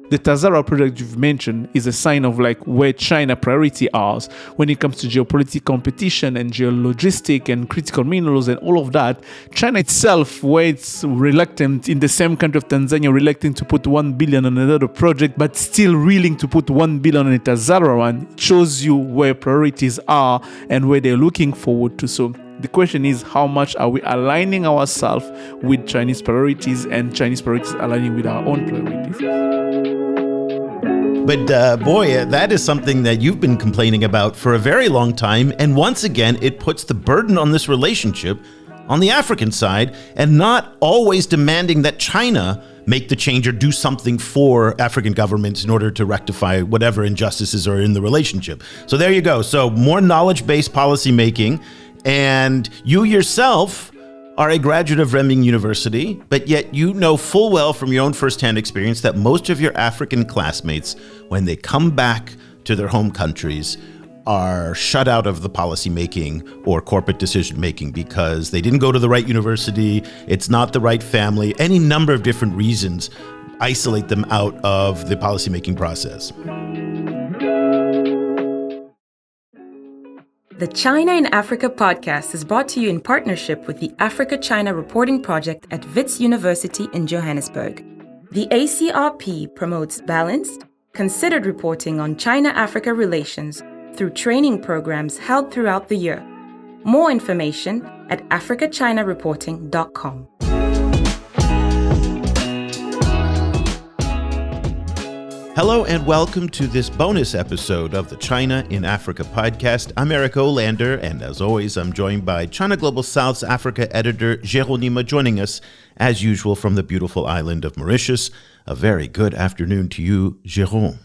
The Tazara project you've mentioned is a sign of like where China priority are when it comes to geopolitical competition and geologistic and critical minerals and all of that. China itself, where it's reluctant in the same country of Tanzania, reluctant to put 1 billion on another project, but still willing to put 1 billion on a Tazara one, shows you where priorities are and where they're looking forward to. So the question is, how much are we aligning ourselves with Chinese priorities and Chinese priorities aligning with our own priorities? But boy, that is something that you've been complaining about for a very long time. And once again, it puts the burden on this relationship on the African side and not always demanding that China make the change or do something for African governments in order to rectify whatever injustices are in the relationship. So there you go. So more knowledge-based policy making. And you yourself are a graduate of Renmin University, but yet you know full well from your own firsthand experience that most of your African classmates, when they come back to their home countries, are shut out of the policy making or corporate decision making because they didn't go to the right university, it's not the right family, any number of different reasons isolate them out of the policy making process. The China in Africa podcast is brought to you in partnership with the Africa-China Reporting Project at Wits University in Johannesburg. The ACRP promotes balanced, considered reporting on China-Africa relations through training programs held throughout the year. More information at africachinareporting.com. Hello and welcome to this bonus episode of the China in Africa podcast. I'm Eric Olander, and as always, I'm joined by China Global South Africa editor Geronima, joining us as usual from the beautiful island of Mauritius. A very good afternoon to you, Jérôme.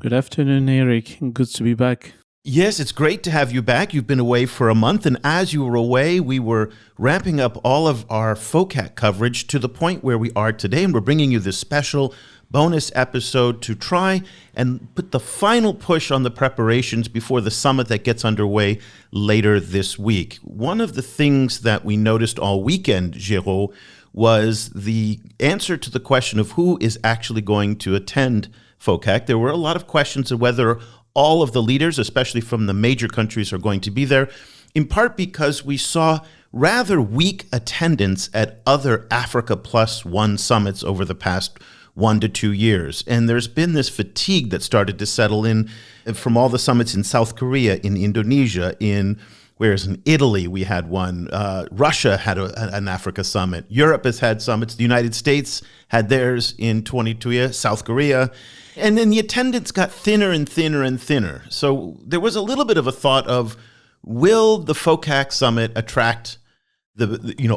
Good afternoon, Eric. Good to be back. Yes, it's great to have you back. You've been away for a month, and as you were away, we were ramping up all of our FOCAC coverage to the point where we are today, and we're bringing you this special bonus episode to try and put the final push on the preparations before the summit that gets underway later this week. One of the things that we noticed all weekend, Géraud, was the answer to the question of who is actually going to attend FOCAC. There were a lot of questions of whether all of the leaders, especially from the major countries, are going to be there, in part because we saw rather weak attendance at other Africa Plus One summits over the past 1 to 2 years. And there's been this fatigue that started to settle in from all the summits in South Korea, in Indonesia, in Italy we had one, Russia had an Africa summit, Europe has had summits, the United States had theirs in 2022, South Korea, and then the attendance got thinner and thinner and thinner. So there was a little bit of a thought of, will the FOCAC summit attract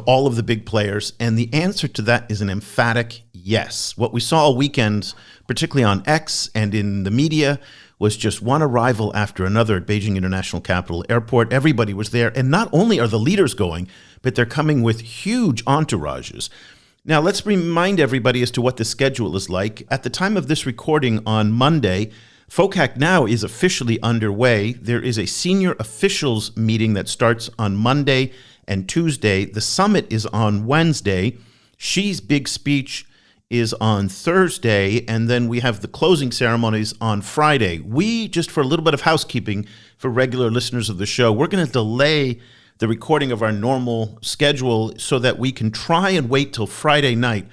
all of the big players? And the answer to that is an emphatic yes. What we saw all weekend, particularly on X and in the media, was just one arrival after another at Beijing International Capital Airport. Everybody was there. And not only are the leaders going, but they're coming with huge entourages. Now, let's remind everybody as to what the schedule is like. At the time of this recording on Monday, FOCAC now is officially underway. There is a senior officials meeting that starts on Monday and Tuesday. The summit is on Wednesday. Xi's big speech is on Thursday, and then we have the closing ceremonies on Friday. We, just for a little bit of housekeeping for regular listeners of the show, we're going to delay the recording of our normal schedule so that we can try and wait till Friday night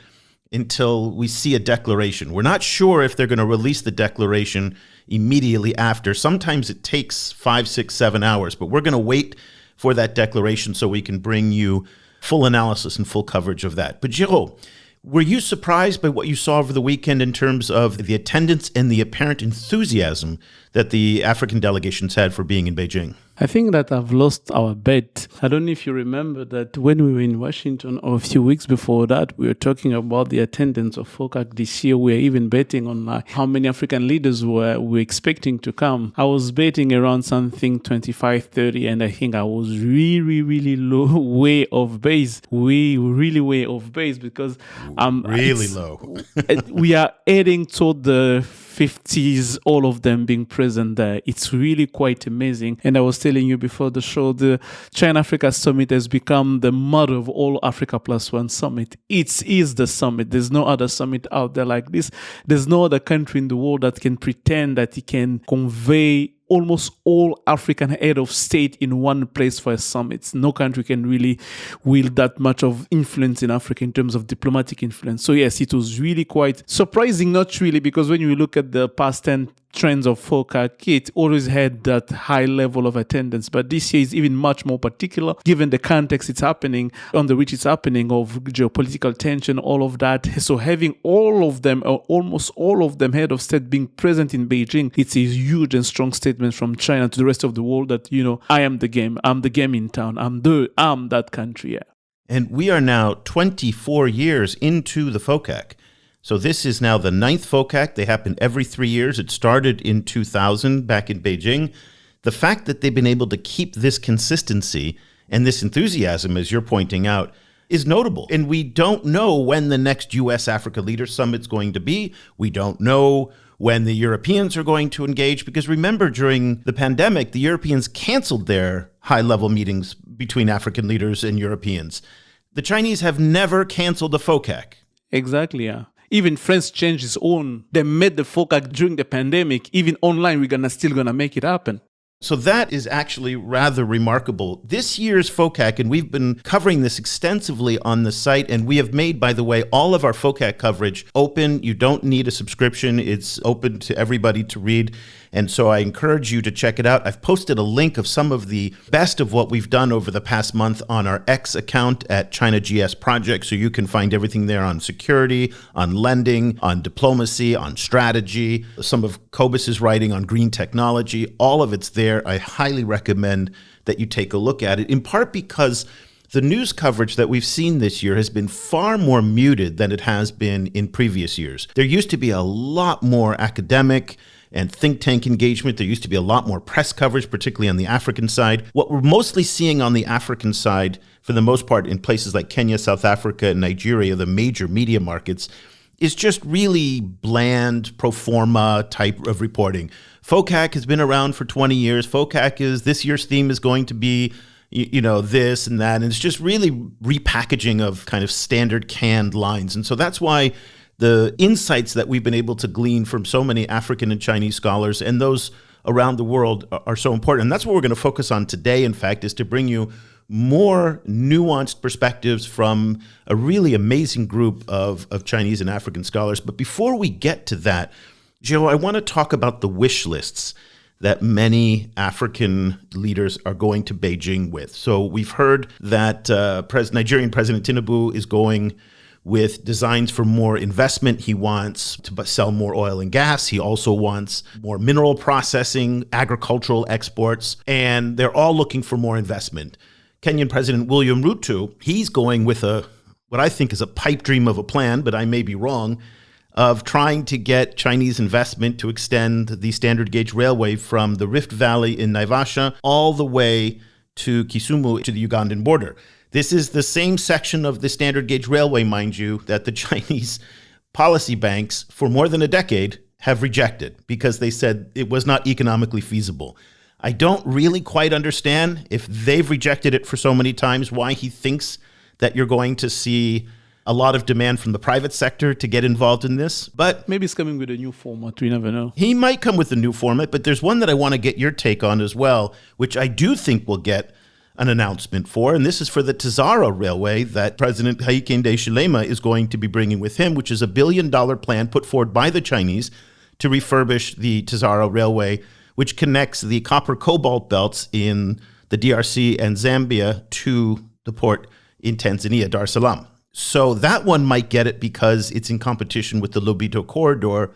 until we see a declaration. We're not sure if they're going to release the declaration immediately after. Sometimes it takes 5, 6, 7 hours, but we're going to wait for that declaration so we can bring you full analysis and full coverage of that. But Géraud, were you surprised by what you saw over the weekend in terms of the attendance and the apparent enthusiasm that the African delegations had for being in Beijing? I think that I've lost our bet. I don't know if you remember that when we were in Washington or a few weeks before that, we were talking about the attendance of FOCAC this year. We were even betting on how many African leaders we expecting to come. I was betting around something 25, 30, and I think I was really low, way off base. Really way off base because really low. we are heading toward the 50s, all of them being present there. It's really quite amazing. And I was telling you before the show, the China-Africa Summit has become the mother of all Africa Plus One summit. It is the summit. There's no other summit out there like this. There's no other country in the world that can pretend that it can convey almost all African head of state in one place for a summit. No country can really wield that much of influence in Africa in terms of diplomatic influence. So yes, it was really quite surprising, not really, because when you look at the past 10 trends of FOCAC, it always had that high level of attendance. But this year is even much more particular, given the context it's happening, under which it's happening, of geopolitical tension, all of that. So having all of them, or almost all of them, head of state being present in Beijing, it's a huge and strong statement from China to the rest of the world that, I am the game. I'm the game in town. I'm that country, yeah. And we are now 24 years into the FOCAC. So this is now the 9th FOCAC. They happen every 3 years. It started in 2000 back in Beijing. The fact that they've been able to keep this consistency and this enthusiasm, as you're pointing out, is notable. And we don't know when the next U.S.-Africa Leaders Summit is going to be. We don't know when the Europeans are going to engage, because remember, during the pandemic, the Europeans canceled their high-level meetings between African leaders and Europeans. The Chinese have never canceled a FOCAC. Exactly, yeah. Even France changed its own. They made the FOCAC during the pandemic. Even online, we're still gonna make it happen. So that is actually rather remarkable. This year's FOCAC, and we've been covering this extensively on the site, and we have made, by the way, all of our FOCAC coverage open. You don't need a subscription. It's open to everybody to read. And so I encourage you to check it out. I've posted a link of some of the best of what we've done over the past month on our X account at China GS Project. So you can find everything there on security, on lending, on diplomacy, on strategy, some of Cobus's writing on green technology. All of it's there. I highly recommend that you take a look at it, in part because the news coverage that we've seen this year has been far more muted than it has been in previous years. There used to be a lot more academic and think tank engagement. There used to be a lot more press coverage, particularly on the African side. What we're mostly seeing on the African side, for the most part in places like Kenya, South Africa, and Nigeria, the major media markets, is just really bland, pro forma type of reporting. FOCAC has been around for 20 years. FOCAC this year's theme is going to be, this and that. And it's just really repackaging of kind of standard canned lines. And so that's why the insights that we've been able to glean from so many African and Chinese scholars and those around the world are so important. And that's what we're going to focus on today, in fact, is to bring you more nuanced perspectives from a really amazing group of Chinese and African scholars. But before we get to that, Joe, I want to talk about the wish lists that many African leaders are going to Beijing with. So we've heard that Nigerian President Tinubu is going with designs for more investment. He wants to sell more oil and gas. He also wants more mineral processing, agricultural exports, and they're all looking for more investment. Kenyan President William Ruto, he's going with what I think is a pipe dream of a plan, but I may be wrong, of trying to get Chinese investment to extend the standard gauge railway from the Rift Valley in Naivasha all the way to Kisumu, to the Ugandan border. This is the same section of the standard gauge railway, mind you, that the Chinese policy banks for more than a decade have rejected because they said it was not economically feasible. I don't really quite understand, if they've rejected it for so many times, why he thinks that you're going to see a lot of demand from the private sector to get involved in this. But maybe it's coming with a new format. We never know. He might come with a new format, but there's one that I want to get your take on as well, which I do think will get an announcement for, and this is for the Tazara Railway that President Hakainde Hichilema is going to be bringing with him, which is a $1 billion plan put forward by the Chinese to refurbish the Tazara Railway, which connects the copper cobalt belts in the DRC and Zambia to the port in Tanzania, Dar es Salaam. So that one might get it because it's in competition with the Lobito corridor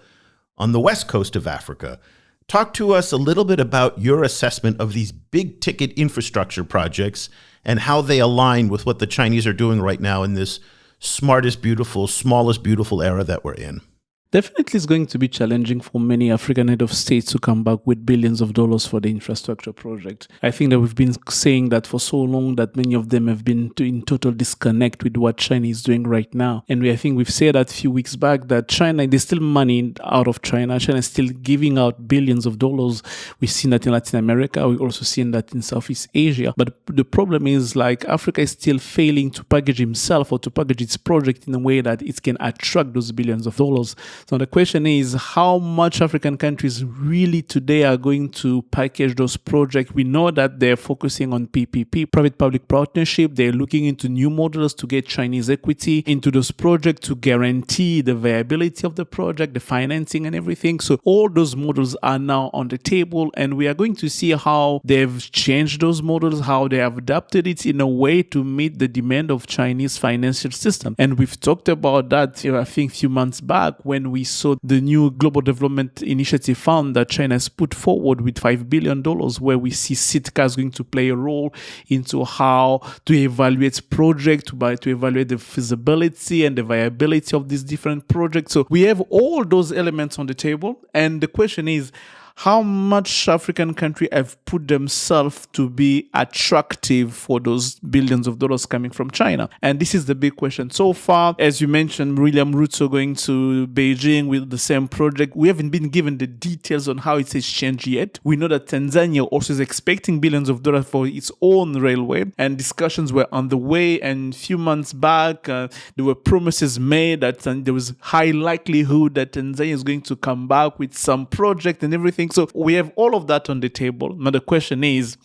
on the west coast of Africa. Talk to us a little bit about your assessment of these big ticket infrastructure projects and how they align with what the Chinese are doing right now in this smartest beautiful, smallest beautiful era that we're in. Definitely, it's going to be challenging for many African head of states to come back with billions of dollars for the infrastructure project. I think that we've been saying that for so long that many of them have been in total disconnect with what China is doing right now. And I think we've said that a few weeks back that China, there's still money out of China. China is still giving out billions of dollars. We've seen that in Latin America. We've also seen that in Southeast Asia. But the problem is like Africa is still failing to package himself or to package its project in a way that it can attract those billions of dollars. So the question is how much African countries really today are going to package those projects. We know that they're focusing on PPP, private-public partnership. They're looking into new models to get Chinese equity into those projects to guarantee the viability of the project, the financing and everything. So all those models are now on the table, and we are going to see how they've changed those models, how they have adapted it in a way to meet the demand of Chinese financial system. And we've talked about that, I think, a few months back when we saw the new Global Development Initiative Fund that China has put forward with $5 billion, where we see CITCA is going to play a role into how to evaluate projects, to evaluate the feasibility and the viability of these different projects. So we have all those elements on the table. And the question is, how much African countries have put themselves to be attractive for those billions of dollars coming from China? And this is the big question. So far, as you mentioned, William Ruto going to Beijing with the same project. We haven't been given the details on how it's exchanged yet. We know that Tanzania also is expecting billions of dollars for its own railway, and discussions were on the way. And a few months back, there were promises made that there was high likelihood that Tanzania is going to come back with some project and everything. So we have all of that on the table. Now the question is,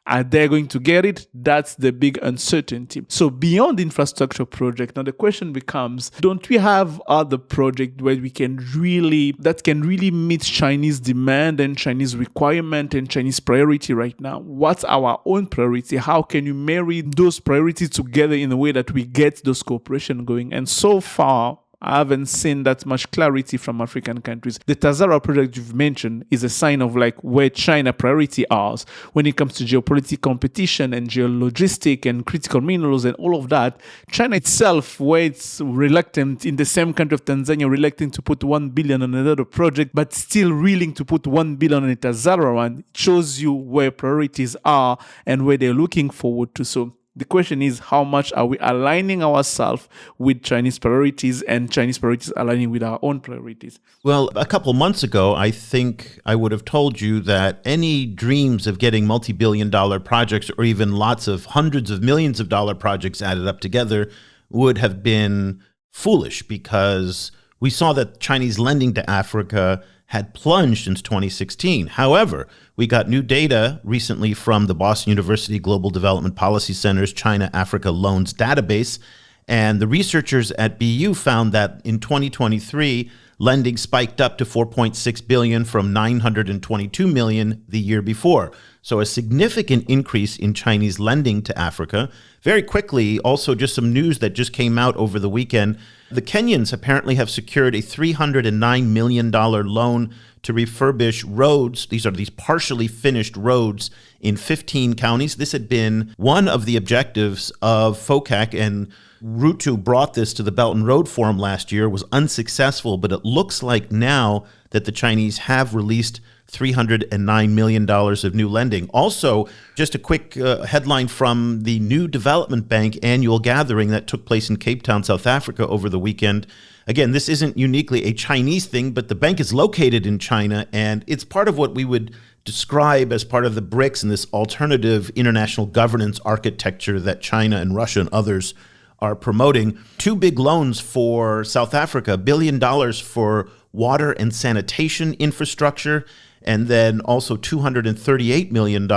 are they going to get it? That's the big uncertainty. So beyond the infrastructure project, now the question becomes, don't we have other projects where that can really meet Chinese demand and Chinese requirement and Chinese priority right now? What's our own priority? How can you marry those priorities together in a way that we get those cooperation going? And so far, I haven't seen that much clarity from African countries. The Tazara project you've mentioned is a sign of like where China priority are when it comes to geopolitical competition and geologistic and critical minerals and all of that. China itself, where it's reluctant in the same country of Tanzania, reluctant to put 1 billion on another project, but still willing to put 1 billion on a Tazara one, shows you where priorities are and where they're looking forward to. So the question is, how much are we aligning ourselves with Chinese priorities and Chinese priorities aligning with our own priorities? Well, a couple months ago, I think I would have told you that any dreams of getting multi-billion-dollar projects or even lots of hundreds of millions of dollar projects added up together would have been foolish, because we saw that Chinese lending to Africa had plunged since 2016. However, we got new data recently from the Boston University Global Development Policy Center's China-Africa Loans database, and the researchers at BU found that in 2023, lending spiked up to $4.6 billion from $922 million the year before. So a significant increase in Chinese lending to Africa. Very quickly, also just some news that just came out over the weekend. The Kenyans apparently have secured a $309 million loan to refurbish roads. These are these partially finished roads in 15 counties. This had been one of the objectives of FOCAC, and Ruto brought this to the Belt and Road Forum last year, was unsuccessful, but it looks like now that the Chinese have released $309 million of new lending. Also, just a quick headline from the New Development Bank annual gathering that took place in Cape Town, South Africa over the weekend. Again, this isn't uniquely a Chinese thing, but the bank is located in China, and it's part of what we would describe as part of the BRICS and this alternative international governance architecture that China and Russia and others are promoting. Two big loans for South Africa, $1 billion for water and sanitation infrastructure, and then also $238 million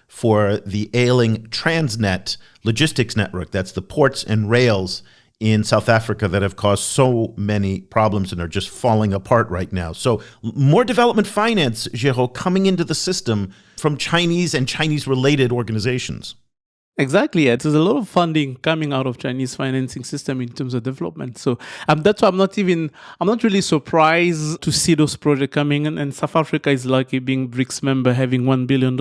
for the ailing Transnet logistics network. That's the ports and rails in South Africa that have caused so many problems and are just falling apart right now. So more development finance, Heto, coming into the system from Chinese and Chinese-related organizations. Exactly. Yeah. There's a lot of funding coming out of Chinese financing system in terms of development. So that's why I'm not really surprised to see those projects coming in. And South Africa is lucky being BRICS member, having $1 billion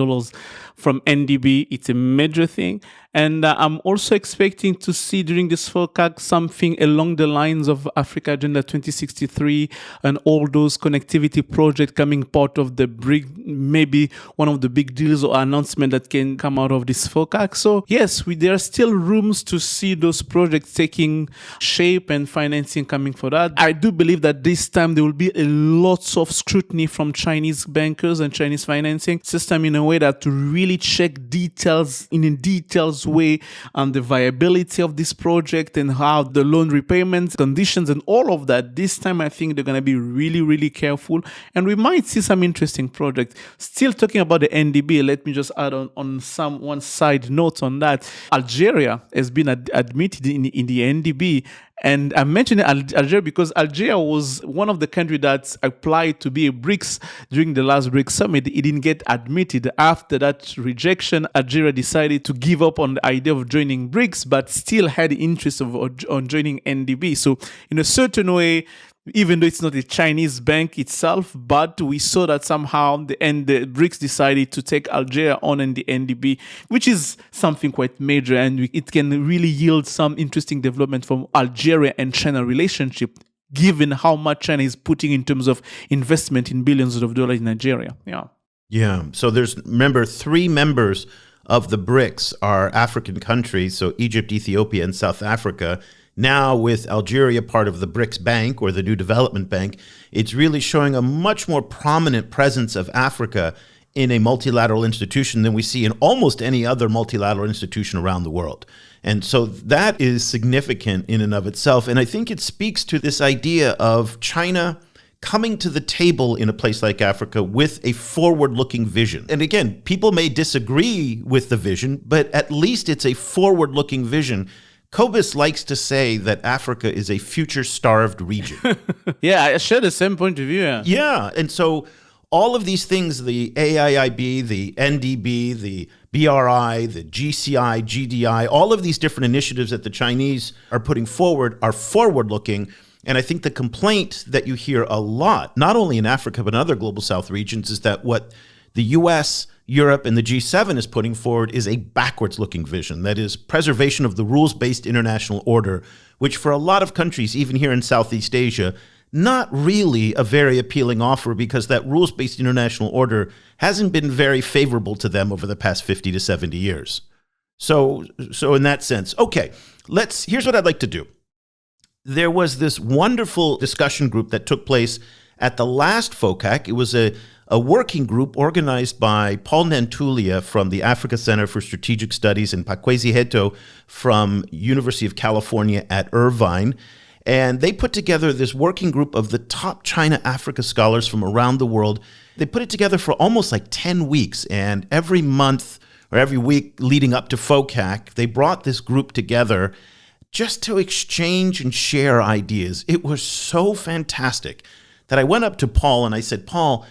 from NDB. It's a major thing. And I'm also expecting to see during this FOCAC something along the lines of Africa Agenda 2063 and all those connectivity projects coming part of the maybe one of the big deals or announcement that can come out of this FOCAC. So yes, there are still rooms to see those projects taking shape and financing coming for that. I do believe that this time there will be a lot of scrutiny from Chinese bankers and Chinese financing system in a way that to really check details in a detailed way on the viability of this project and how the loan repayments conditions and all of that. This time I think they're going to be really, really careful, and we might see some interesting projects. Still talking about the NDB, let me just add on one side note on that. Algeria has been admitted in the NDB. And I'm mentioning Algeria because Algeria was one of the countries that applied to be a BRICS during the last BRICS summit. It didn't get admitted. After that rejection, Algeria decided to give up on the idea of joining BRICS, but still had the interest on joining NDB. So in a certain way, even though it's not a Chinese bank itself, but we saw that somehow the BRICS decided to take Algeria on in the NDB, which is something quite major, and it can really yield some interesting development from Algeria and China relationship, given how much China is putting in terms of investment in billions of dollars in Nigeria. Yeah. So remember, 3 members of the BRICS are African countries, so Egypt, Ethiopia, and South Africa. Now, with Algeria part of the BRICS Bank, or the New Development Bank, it's really showing a much more prominent presence of Africa in a multilateral institution than we see in almost any other multilateral institution around the world. And so that is significant in and of itself. And I think it speaks to this idea of China coming to the table in a place like Africa with a forward-looking vision. And again, people may disagree with the vision, but at least it's a forward-looking vision. Cobus likes to say that Africa is a future-starved region. Yeah, I share the same point of view. Yeah, and so all of these things, the AIIB, the NDB, the BRI, the GCI, GDI, all of these different initiatives that the Chinese are putting forward are forward-looking. And I think the complaint that you hear a lot, not only in Africa but in other global south regions, is that what the U.S., Europe, and the G7 is putting forward is a backwards-looking vision. That is preservation of the rules-based international order, which for a lot of countries, even here in Southeast Asia, not really a very appealing offer, because that rules-based international order hasn't been very favorable to them over the past 50 to 70 years. So in that sense, okay, here's what I'd like to do. There was this wonderful discussion group that took place at the last FOCAC. It was a working group organized by Paul Nantulya from the Africa Center for Strategic Studies and Paa-Kwesi Heto from University of California at Irvine. And they put together this working group of the top China-Africa scholars from around the world. They put it together for almost like 10 weeks. And every month or every week leading up to FOCAC, they brought this group together just to exchange and share ideas. It was so fantastic that I went up to Paul and I said, Paul,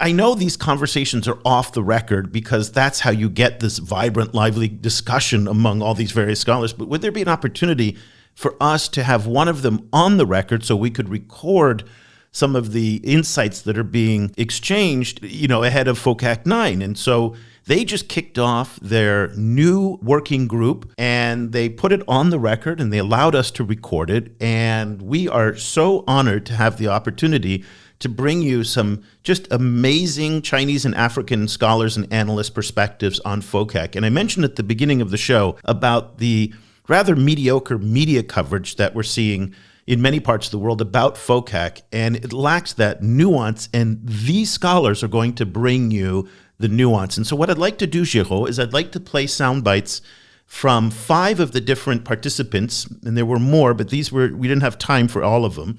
I know these conversations are off the record because that's how you get this vibrant, lively discussion among all these various scholars, but would there be an opportunity for us to have one of them on the record so we could record some of the insights that are being exchanged, ahead of FOCAC 9? And so they just kicked off their new working group and they put it on the record and they allowed us to record it. And we are so honored to have the opportunity to bring you some just amazing Chinese and African scholars and analyst perspectives on FOCAC. And I mentioned at the beginning of the show about the rather mediocre media coverage that we're seeing in many parts of the world about FOCAC, and it lacks that nuance, and these scholars are going to bring you the nuance. And so what I'd like to do, Heto, is I'd like to play sound bites from 5 of the different participants, and there were more, but we didn't have time for all of them,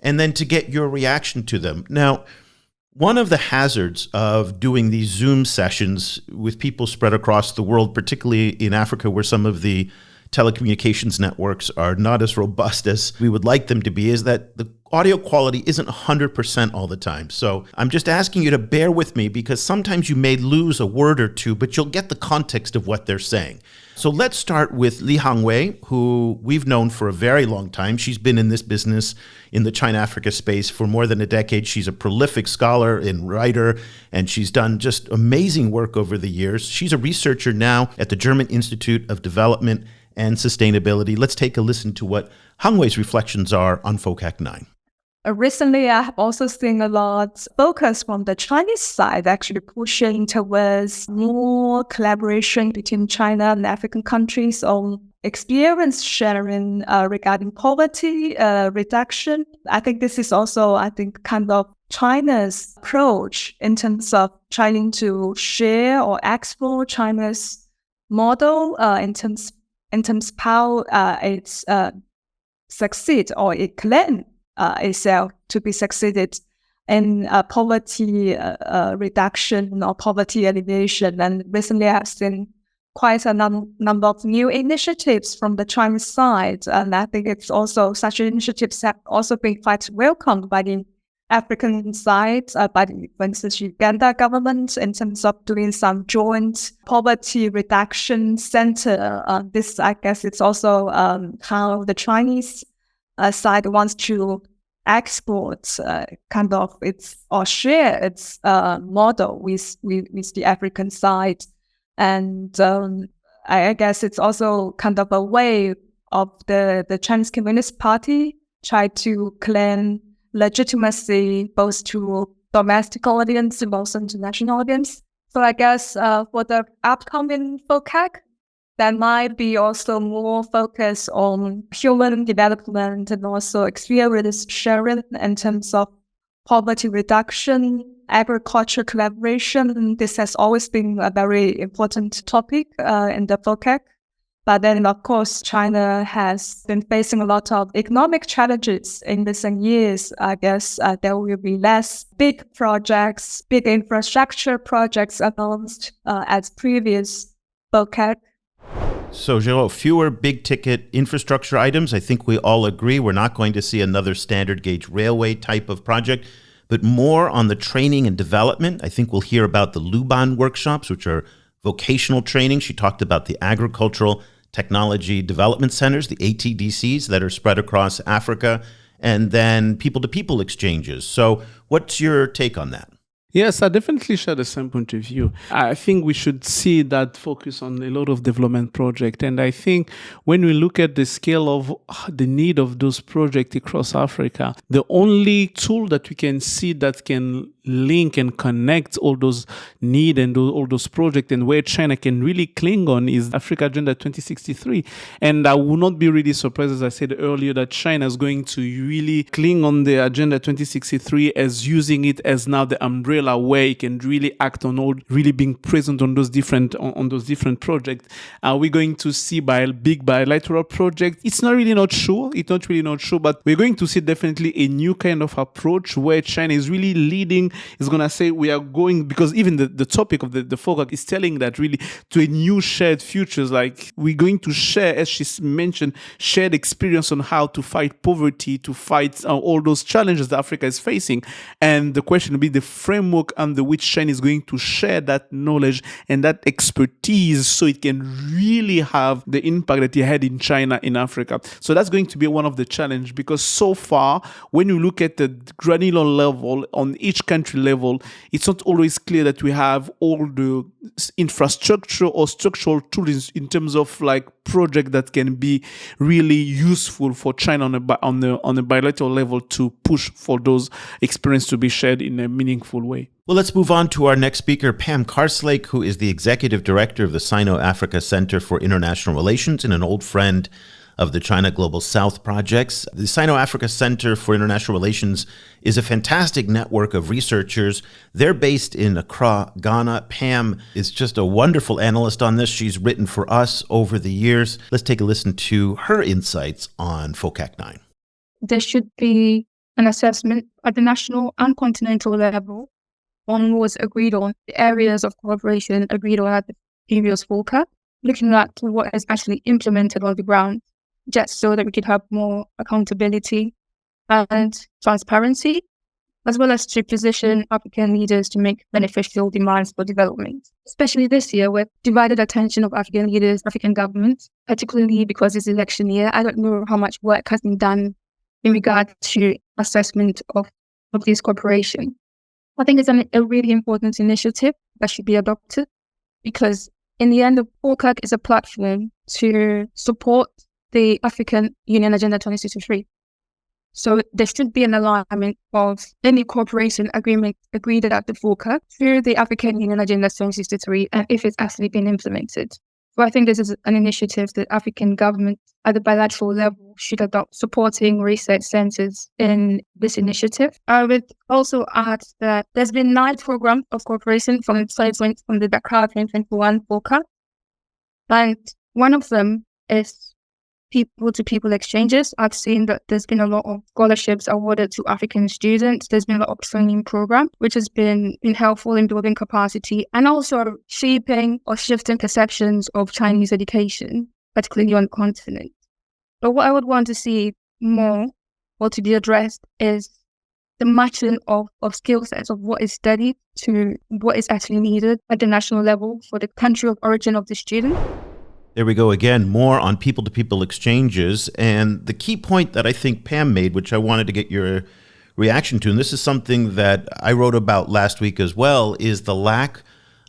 and then to get your reaction to them. Now, one of the hazards of doing these Zoom sessions with people spread across the world, particularly in Africa where some of the telecommunications networks are not as robust as we would like them to be, is that the audio quality isn't 100% all the time. So I'm just asking you to bear with me because sometimes you may lose a word or two, but you'll get the context of what they're saying. So let's start with Li Hangwei, who we've known for a very long time. She's been in this business in the China-Africa space for more than a decade. She's a prolific scholar and writer, and she's done just amazing work over the years. She's a researcher now at the German Institute of Development and Sustainability. Let's take a listen to what Hangwei's reflections are on FOCAC 9. Recently, I have also seen a lot focus from the Chinese side actually pushing towards more collaboration between China and African countries on experience sharing regarding poverty reduction. I think this is also, kind of China's approach in terms of trying to share or explore China's model in terms how it's succeed or it claim itself to be succeeded in poverty reduction or poverty alleviation. And recently I've seen quite a number of new initiatives from the Chinese side. And I think it's also such initiatives have also been quite welcomed by the African side, by the, for instance, Uganda government in terms of doing some joint poverty reduction center. This, I guess, it's also how the Chinese side wants to export kind of its or share its model with the African side, and I guess it's also kind of a way of the Chinese Communist Party try to claim legitimacy both to domestic audience and also international audience. So I guess for the upcoming FOCAC, there might be also more focus on human development and also experience sharing in terms of poverty reduction, agriculture collaboration. This has always been a very important topic in the FOCAC. But then, of course, China has been facing a lot of economic challenges in recent years. I guess there will be less big projects, big infrastructure projects announced as previous FOCAC. So, Giraud, fewer big-ticket infrastructure items. I think we all agree we're not going to see another standard gauge railway type of project, but more on the training and development. I think we'll hear about the Luban workshops, which are vocational training. She talked about the agricultural technology development centers, the ATDCs that are spread across Africa, and then people-to-people exchanges. So what's your take on that? Yes, I definitely share the same point of view. I think we should see that focus on a lot of development projects. And I think when we look at the scale of the need of those projects across Africa, the only tool that we can see that can link and connect all those needs and all those projects and where China can really cling on is Africa Agenda 2063. And I will not be really surprised, as I said earlier, that China is going to really cling on the Agenda 2063 as using it as now the umbrella where it can really act on all, really being present on those different projects. Are we going to see big bilateral projects? It's not really not sure, but we're going to see definitely a new kind of approach where China is really leading, is going to say we are going, because even the topic of the FOCAC is telling that really to a new shared futures, like we're going to share, as she mentioned, shared experience on how to fight poverty, to fight all those challenges that Africa is facing. And the question will be the framework under which China is going to share that knowledge and that expertise so it can really have the impact that it had in China in Africa. So that's going to be one of the challenges, because so far, when you look at the granular level, on each country level, it's not always clear that we have all the infrastructure or structural tools in terms of like project that can be really useful for China on a bilateral level to push for those experiences to be shared in a meaningful way. Well, let's move on to our next speaker, Pam Karslake, who is the executive director of the Sino-Africa Center for International Relations and an old friend of the China Global South projects. The Sino-Africa Center for International Relations is a fantastic network of researchers. They're based in Accra, Ghana. Pam is just a wonderful analyst on this. She's written for us over the years. Let's take a listen to her insights on FOCAC 9. There should be an assessment at the national and continental level. One was agreed on, the areas of cooperation agreed on at the previous FOCAC, looking at what is actually implemented on the ground, just so that we could have more accountability and transparency, as well as to position African leaders to make beneficial demands for development. Especially this year with divided attention of African leaders, African governments, particularly because it's election year. I don't know how much work has been done in regard to assessment of this cooperation. I think it's a really important initiative that should be adopted because in the end, the FOCAC is a platform to support the African Union Agenda 2063. So there should be an alignment of any cooperation agreement agreed at the FOCAC through the African Union Agenda 2063 and if it's actually been implemented. So I think this is an initiative that African governments at the bilateral level should adopt, supporting research centers in this initiative. I would also add that there's been 9 programs of cooperation from the Dakar 2021 FOCAC. And one of them is people-to-people exchanges. I've seen that there's been a lot of scholarships awarded to African students. There's been a lot of training program, which has been helpful in building capacity and also shaping or shifting perceptions of Chinese education, particularly on the continent. But what I would want to see more or to be addressed is the matching of skill sets of what is studied to what is actually needed at the national level for the country of origin of the student. There we go again, more on people-to-people exchanges. And the key point that I think Pam made, which I wanted to get your reaction to, and this is something that I wrote about last week as well, is the lack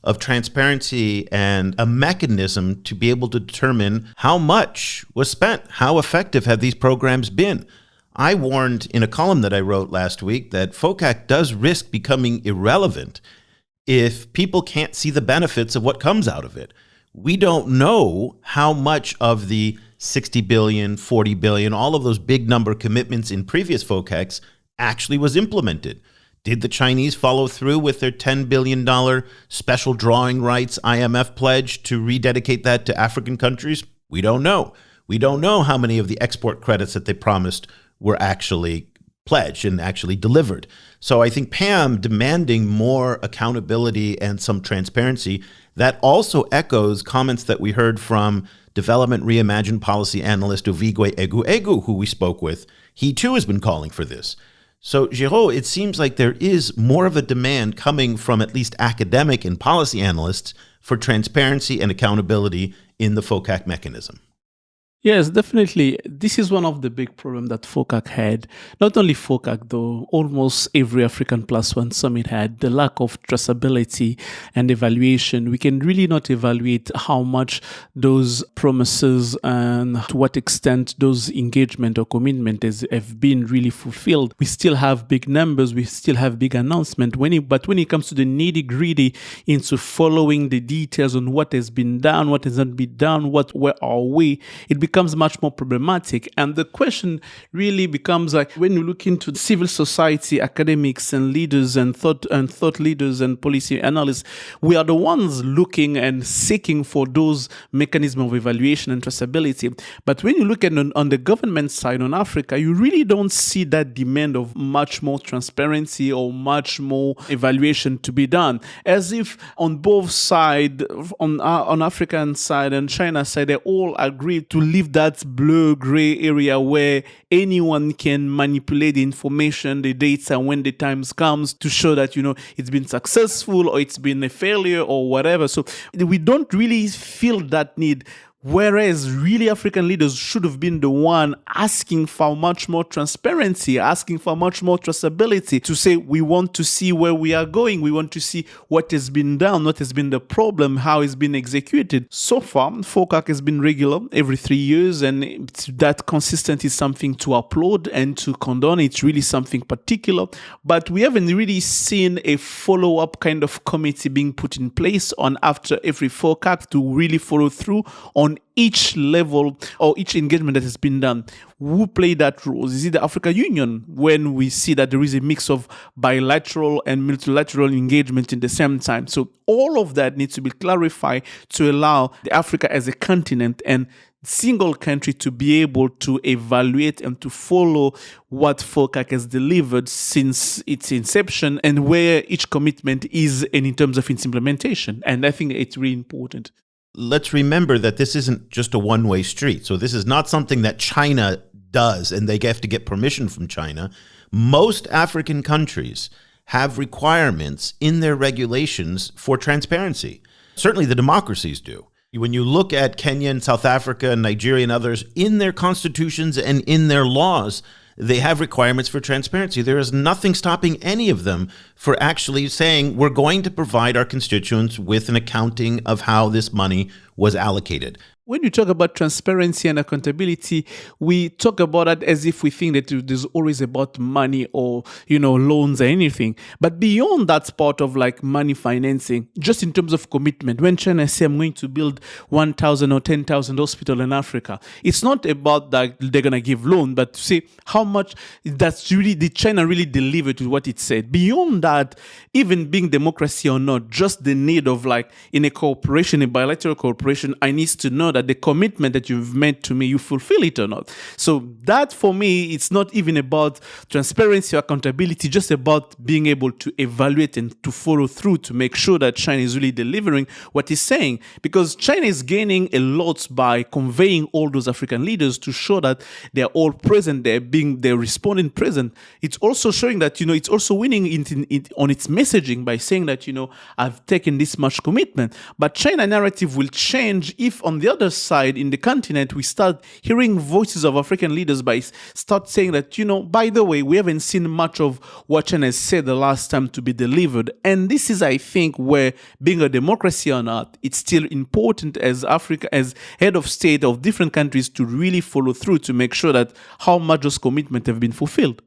of transparency and a mechanism to be able to determine how much was spent, how effective have these programs been. I warned in a column that I wrote last week that FOCAC does risk becoming irrelevant if people can't see the benefits of what comes out of it. We don't know how much of the 60 billion, 40 billion, all of those big number commitments in previous FOCACs actually was implemented. Did the Chinese follow through with their $10 billion special drawing rights IMF pledge to rededicate that to African countries? We don't know. We don't know how many of the export credits that they promised were actually pledged and actually delivered. So I think Pam demanding more accountability and some transparency, that also echoes comments that we heard from Development Reimagined policy analyst Ovigwe Egu, who we spoke with. He too has been calling for this. So Giraud, it seems like there is more of a demand coming from at least academic and policy analysts for transparency and accountability in the FOCAC mechanism. Yes, definitely. This is one of the big problems that FOCAC had. Not only FOCAC, though, almost every African Plus One summit had the lack of traceability and evaluation. We can really not evaluate how much those promises and to what extent those engagement or commitment have been really fulfilled. We still have big numbers. We still have big announcements. But when it comes to the nitty-gritty into following the details on what has been done, what has not been done, where are we, it becomes much more problematic. And the question really becomes like when you look into civil society, academics and leaders and thought leaders and policy analysts, we are the ones looking and seeking for those mechanisms of evaluation and traceability. But when you look at on the government side on Africa, you really don't see that demand of much more transparency or much more evaluation to be done. As if on both sides, on African side and China side, they all agree to leave that blue gray area where anyone can manipulate the information, the data when the time comes to show that, it's been successful or it's been a failure or whatever. So we don't really feel that need. Whereas really African leaders should have been the one asking for much more transparency, asking for much more traceability to say, we want to see where we are going. We want to see what has been done, what has been the problem, how it's been executed. So far, FOCAC has been regular every 3 years, and that consistency is something to applaud and to condone. It's really something particular, but we haven't really seen a follow-up kind of committee being put in place on after every FOCAC to really follow through on each level or each engagement that has been done. Who played that role? Is it the African Union when we see that there is a mix of bilateral and multilateral engagement in the same time? So all of that needs to be clarified to allow the Africa as a continent and single country to be able to evaluate and to follow what FOCAC has delivered since its inception and where each commitment is in terms of its implementation. And I think it's really important. Let's remember that this isn't just a one-way street. So this is not something that China does, and they have to get permission from China, most African countries have requirements in their regulations for transparency. Certainly the democracies do. When you look at Kenya and South Africa and Nigeria and others, in their constitutions and in their laws, they have requirements for transparency. There is nothing stopping any of them for actually saying, we're going to provide our constituents with an accounting of how this money was allocated. When you talk about transparency and accountability, we talk about it as if we think that it is always about money or, loans or anything. But beyond that part of like money financing, just in terms of commitment, when China say I'm going to build 1,000 or 10,000 hospitals in Africa, it's not about that they're going to give loan, but to say how much that's really, did China really deliver to what it said? Beyond that, even being democracy or not, just the need of like in a cooperation, a bilateral cooperation, I need to know that the commitment that you've made to me, you fulfill it or not. So that for me, it's not even about transparency or accountability, just about being able to evaluate and to follow through to make sure that China is really delivering what it's saying. Because China is gaining a lot by conveying all those African leaders to show that they're all present, they're responding present. It's also showing that, it's also winning on its messaging by saying that, I've taken this much commitment. But China narrative will change if on the other side in the continent we start hearing voices of African leaders by start saying that, by the way, we haven't seen much of what China has said the last time to be delivered. And this is, I think, where being a democracy or not, it's still important as Africa, as head of state of different countries to really follow through to make sure that how much those commitments have been fulfilled.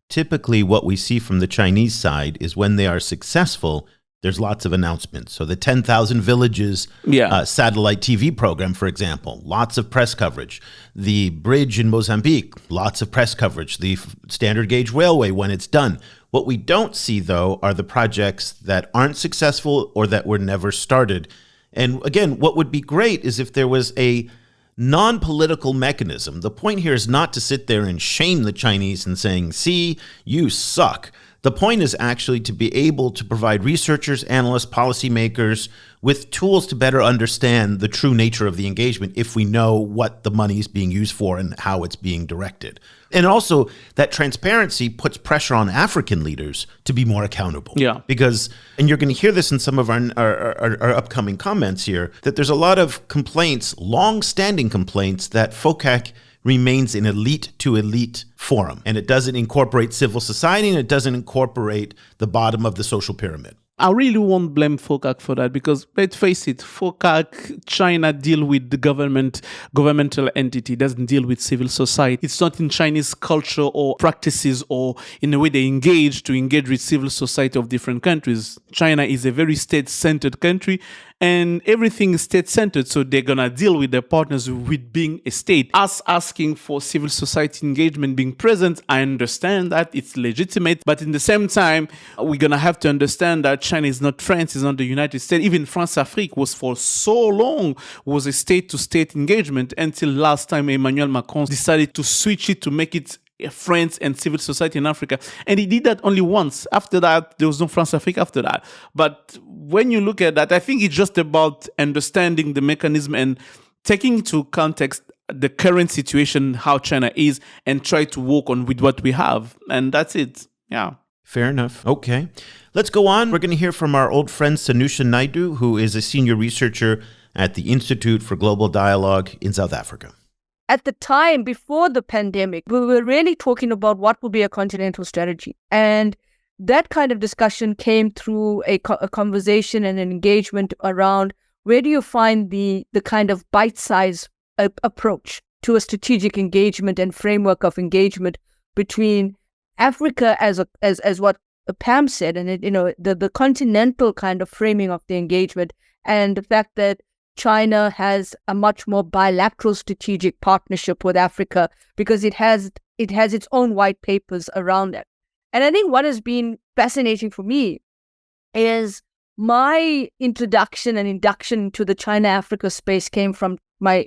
Typically, what we see from the Chinese side is when they are successful, there's lots of announcements. So the 10,000 Villages satellite TV program, for example, lots of press coverage. The bridge in Mozambique, lots of press coverage. The standard gauge railway when it's done. What we don't see, though, are the projects that aren't successful or that were never started. And again, what would be great is if there was a non-political mechanism. The point here is not to sit there and shame the Chinese and saying, see, you suck. The point is actually to be able to provide researchers, analysts, policymakers with tools to better understand the true nature of the engagement if we know what the money is being used for and how it's being directed. And also that transparency puts pressure on African leaders to be more accountable. Yeah. Because, and you're going to hear this in some of our upcoming comments here, that there's a lot of complaints, long-standing complaints that FOCAC remains an elite-to-elite forum. And it doesn't incorporate civil society, and it doesn't incorporate the bottom of the social pyramid. I really won't blame FOCAC for that because, let's face it, FOCAC, China deal with the governmental entity, doesn't deal with civil society. It's not in Chinese culture or practices or in the way they engage with civil society of different countries. China is a very state-centered country and everything is state-centered, so they're going to deal with their partners with being a state. Us asking for civil society engagement being present, I understand that, it's legitimate, but in the same time, we're going to have to understand that China is not France, is not the United States. Even France-Afrique was for so long was a state-to-state engagement until last time Emmanuel Macron decided to switch it to make it France and civil society in Africa. And he did that only once. After that, there was no France-Afrique after that. But when you look at that, I think it's just about understanding the mechanism and taking into context the current situation, how China is, and try to work on with what we have. And that's it. Yeah. Fair enough. Okay. Let's go on. We're going to hear from our old friend Sanusha Naidu, who is a senior researcher at the Institute for Global Dialogue in South Africa. At the time before the pandemic, we were really talking about what would be a continental strategy. And that kind of discussion came through a conversation and an engagement around where do you find the kind of bite-sized approach to a strategic engagement and framework of engagement between Africa as what Pam said, and the continental kind of framing of the engagement, and the fact that China has a much more bilateral strategic partnership with Africa because it has its own white papers around it. And I think what has been fascinating for me is my introduction and induction to the China-Africa space came from my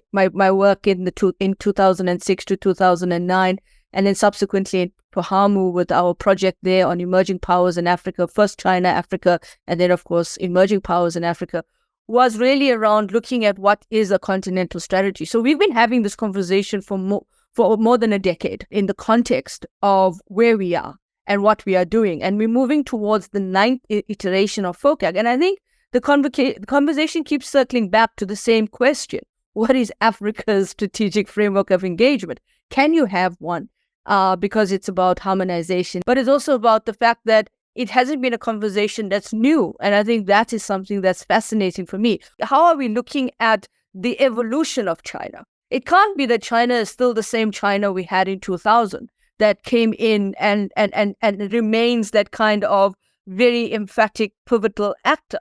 work in 2006 to 2009, and then subsequently in Pahamu with our project there on emerging powers in Africa, first China, Africa, and then of course emerging powers in Africa, was really around looking at what is a continental strategy. So we've been having this conversation for for more than a decade in the context of where we are and what we are doing. And we're moving towards the 9th iteration of FOCAC. And I think the conversation keeps circling back to the same question. What is Africa's strategic framework of engagement? Can you have one? Because it's about harmonization, but it's also about the fact that it hasn't been a conversation that's new. And I think that is something that's fascinating for me. How are we looking at the evolution of China? It can't be that China is still the same China we had in 2000 that came in and remains that kind of very emphatic, pivotal actor.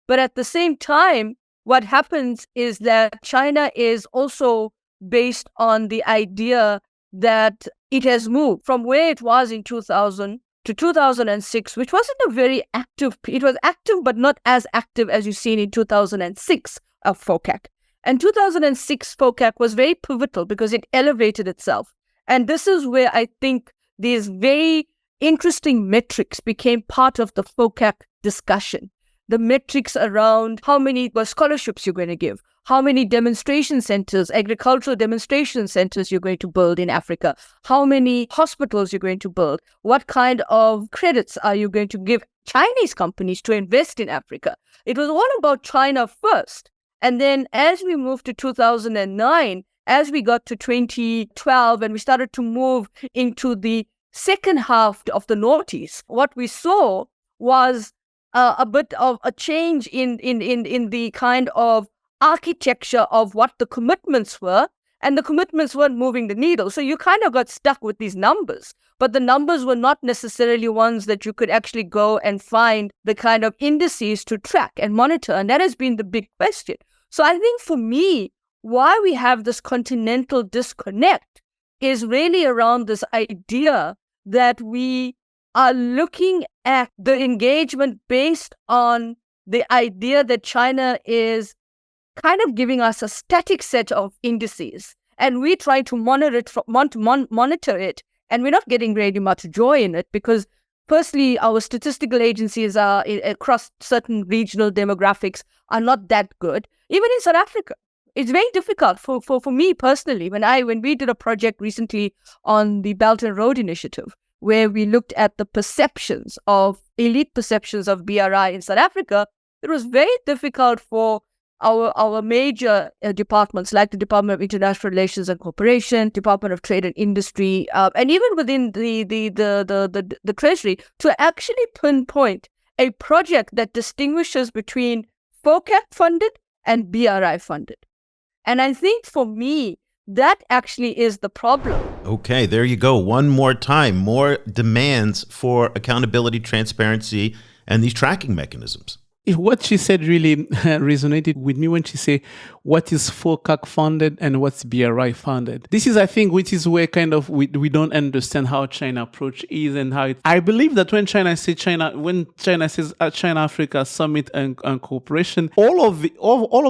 But at the same time, what happens is that China is also based on the idea that it has moved from where it was in 2000 to 2006, which wasn't a very active, it was active, but not as active as you've seen in 2006 of FOCAC. And 2006 FOCAC was very pivotal because it elevated itself. And this is where I think these very interesting metrics became part of the FOCAC discussion. The metrics around how many scholarships you're going to give, how many demonstration centers, agricultural demonstration centers you're going to build in Africa, how many hospitals you're going to build, what kind of credits are you going to give Chinese companies to invest in Africa. It was all about China first. And then as we moved to 2009, as we got to 2012 and we started to move into the second half of the noughties, what we saw was a bit of a change in the kind of architecture of what the commitments were, and the commitments weren't moving the needle. So you kind of got stuck with these numbers, but the numbers were not necessarily ones that you could actually go and find the kind of indices to track and monitor. And that has been the big question. So I think for me, why we have this continental disconnect is really around this idea that we are looking at the engagement based on the idea that China is kind of giving us a static set of indices, and we try to monitor it, and we're not getting really much joy in it because, firstly, our statistical agencies are across certain regional demographics are not that good. Even in South Africa, it's very difficult for me personally. When we did a project recently on the Belt and Road Initiative, where we looked at the perceptions of elite perceptions of BRI in South Africa, it was very difficult for our major departments like the Department of International Relations and Cooperation, Department of Trade and Industry, and even within the Treasury to actually pinpoint a project that distinguishes between FOCAC funded and BRI funded. And I think for me, that actually is the problem. Okay, there you go. One more time, more demands for accountability, transparency, and these tracking mechanisms. What she said really resonated with me when she said, what is FOCAC funded and what's BRI funded? This is, I think, which is where kind of we don't understand how China approach is and how it. I believe that when China says China-Africa Summit and cooperation, all of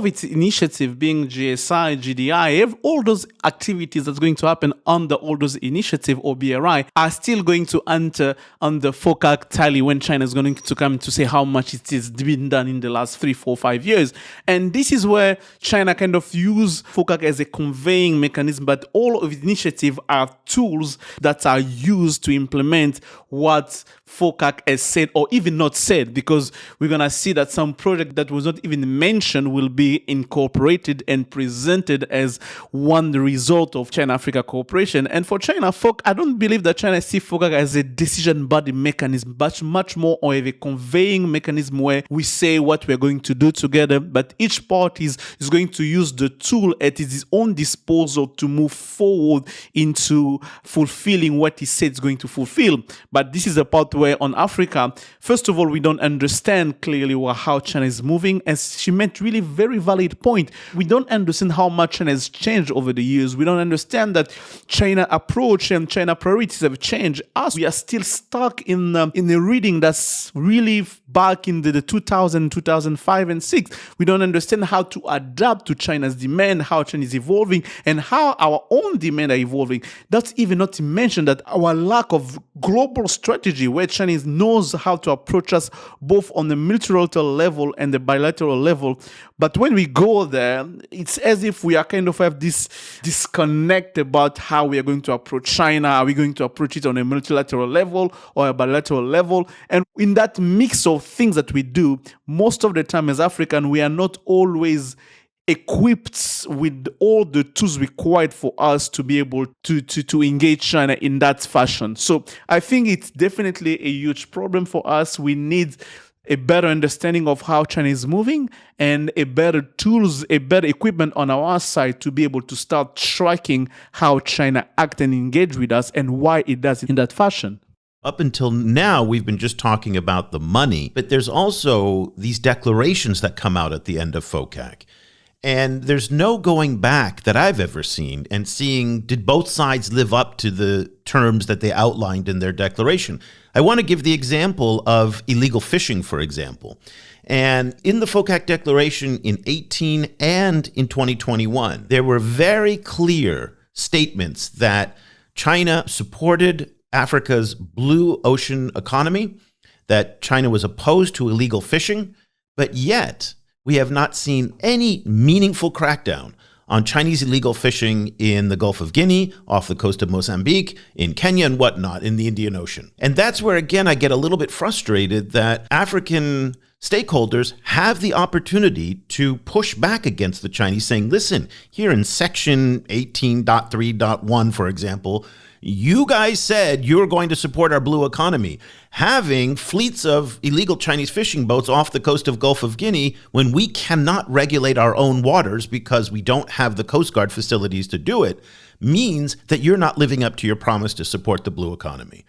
its initiative being GSI, GDI, all those activities that's going to happen under all those initiative or BRI are still going to enter on the FOCAC tally when China is going to come to say how much it is been done in the last 3, 4, 5 years. And this is where China kind of use FOCAC as a conveying mechanism, but all of its initiatives are tools that are used to implement what FOCAC has said or even not said, because we're going to see that some project that was not even mentioned will be incorporated and presented as one result of China-Africa cooperation. And for China, I don't believe that China sees FOCAC as a decision body mechanism, but much more of a conveying mechanism where we say what we're going to do together, but each party is going to use the tool at its own disposal to move forward into fulfilling what he said it's going to fulfill. But this is the part where on Africa, first of all, we don't understand clearly how China is moving. As she made really very valid point, we don't understand how much China has changed over the years. We don't understand that China approach and China priorities have changed. Us, we are still stuck in a reading that's really back in the 2000 2000, 2005, and 6. We don't understand how to adapt to China's demand, how China is evolving, and how our own demand are evolving. That's even not to mention that our lack of global strategy, where China knows how to approach us both on the multilateral level and the bilateral level. But when we go there, it's as if we are kind of have this disconnect about how we are going to approach China. Are we going to approach it on a multilateral level or a bilateral level? And in that mix of things that we do, most of the time as African, we are not always equipped with all the tools required for us to be able to engage China in that fashion. So I think it's definitely a huge problem for us. We need a better understanding of how China is moving and a better tools, a better equipment on our side to be able to start tracking how China act and engage with us and why it does it in that fashion. Up until now, we've been just talking about the money, but there's also these declarations that come out at the end of FOCAC. And there's no going back that I've ever seen and seeing, did both sides live up to the terms that they outlined in their declaration? I want to give the example of illegal fishing, for example. And in the FOCAC declaration in 18 and in 2021, there were very clear statements that China supported Africa's blue ocean economy, that China was opposed to illegal fishing, but yet we have not seen any meaningful crackdown on Chinese illegal fishing in the Gulf of Guinea, off the coast of Mozambique, in Kenya and whatnot, in the Indian Ocean. And that's where, again, I get a little bit frustrated that African stakeholders have the opportunity to push back against the Chinese, saying, listen, here in section 18.3.1, for example, you guys said you're going to support our blue economy. Having fleets of illegal Chinese fishing boats off the coast of Gulf of Guinea when we cannot regulate our own waters because we don't have the Coast Guard facilities to do it means that you're not living up to your promise to support the blue economy.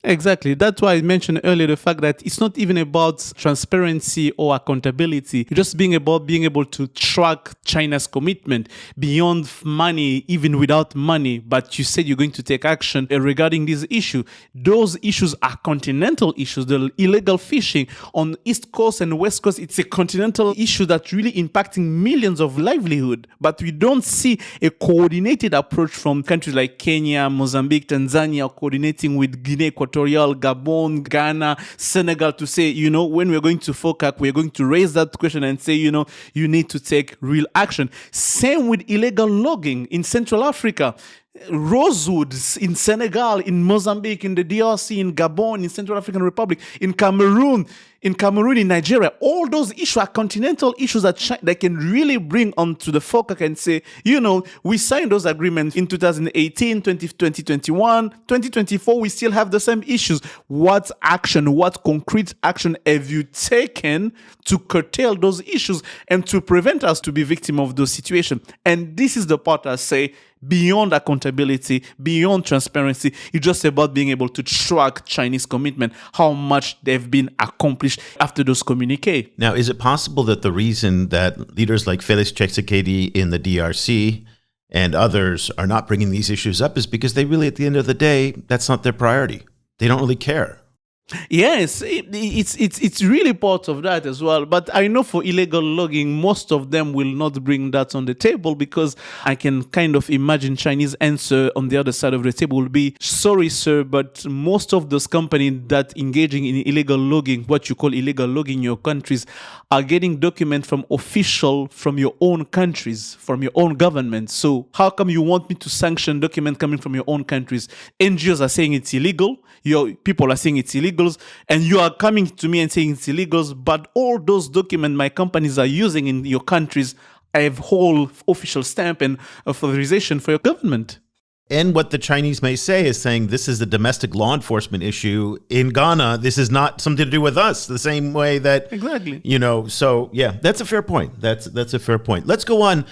Exactly. That's why I mentioned earlier the fact that it's not even about transparency or accountability. It's just being able to track China's commitment beyond money, even without money. But you said you're going to take action regarding this issue. Those issues are continental issues. The illegal fishing on East Coast and West Coast, it's a continental issue that's really impacting millions of livelihood. But we don't see a coordinated approach from countries like Kenya, Mozambique, Tanzania, coordinating with Guinea Equatorial, Gabon, Ghana, Senegal to say, when we're going to FOCAC, we're going to raise that question and say, you need to take real action. Same with illegal logging in Central Africa. Rosewoods in Senegal, in Mozambique, in the DRC, in Gabon, in Central African Republic, in Cameroon, in Nigeria. All those issues are continental issues that can really bring onto the FOCAC and say, we signed those agreements in 2018, 2021, 2024, we still have the same issues. What concrete action have you taken to curtail those issues and to prevent us to be victim of those situations? And this is the part I say, beyond accountability, beyond transparency, it's just about being able to track Chinese commitment, how much they've been accomplished after those communiques. Now, is it possible that the reason that leaders like Felix Tshisekedi in the DRC and others are not bringing these issues up is because they really, at the end of the day, that's not their priority? They don't really care. Yes, it's really part of that as well. But I know for illegal logging, most of them will not bring that on the table because I can kind of imagine Chinese answer on the other side of the table will be, sorry, sir, but most of those companies that engaging in illegal logging, what you call illegal logging in your countries, are getting documents from your own countries, from your own government. So how come you want me to sanction documents coming from your own countries? NGOs are saying it's illegal. Your people are saying it's illegal. And you are coming to me and saying it's illegal, but all those documents my companies are using in your countries have whole official stamp and authorization for your government. And what the Chinese may say is saying this is a domestic law enforcement issue in Ghana. This is not something to do with us. The same way that exactly. So yeah, that's a fair point. That's a fair point. Let's go on